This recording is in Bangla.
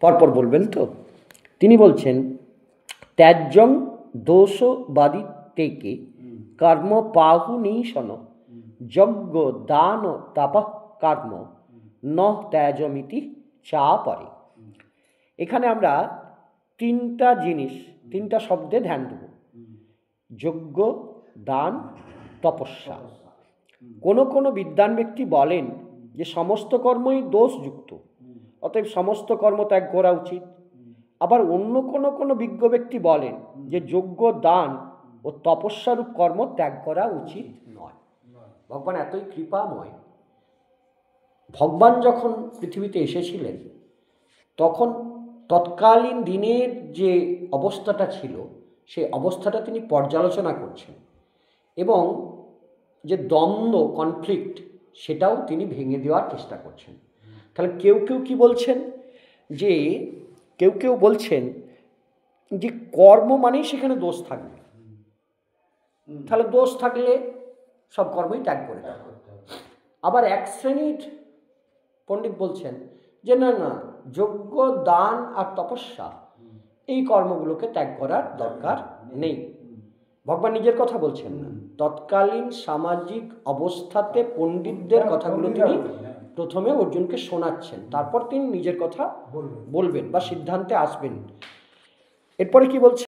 পরপর বলবেন তো। তিনি বলছেন ত্যাজ্যং দোষবাদী তেকে কর্ম পাহু নিশন যজ্ঞ দান তাপ কর্ম ন ত্যাজমিতি চা পরে। এখানে আমরা তিনটা জিনিস, তিনটা শব্দে ধ্যান দেব। যজ্ঞ, দান, তপস্যা। কোনো কোনো বিদ্বান ব্যক্তি বলেন যে সমস্ত কর্মই দোষযুক্ত, অতএব সমস্ত কর্ম ত্যাগ করা উচিত। আবার অন্য কোনো বিজ্ঞ ব্যক্তি বলেন যে যজ্ঞ, দান ও তপস্যারূপ কর্ম ত্যাগ করা উচিত নয়। ভগবান এতই কৃপাময়, ভগবান যখন পৃথিবীতে এসেছিলেন তখন তৎকালীন দিনের যে অবস্থাটা ছিল সেই অবস্থাটা তিনি পর্যালোচনা করছেন এবং যে দ্বন্দ্ব, কনফ্লিক্ট, সেটাও তিনি ভেঙে দেওয়ার চেষ্টা করছেন। তাহলে কেউ কেউ কি বলছেন যে কেউ বলছেন যে কর্ম মানেই সেখানে দোষ থাকবে, তাহলে দোষ থাকলে সব কর্মই ত্যাগ করে দেওয়া। আবার এক শ্রেণীর পণ্ডিত বলছেন যে না না, যজ্ঞ, দান আর তপস্যা এই কর্মগুলোকে ত্যাগ করার দরকার নেই। ভগবান নিজের কথা বলছেন না, তৎকালীন সামাজিক অবস্থাতে পণ্ডিতদের কথাগুলো তিনি প্রথমে অর্জুনকে শোনাচ্ছেন, তারপর তিনি নিজের কথা বলবেন বা সিদ্ধান্তে আসবেন। এরপরে কি বলছেন?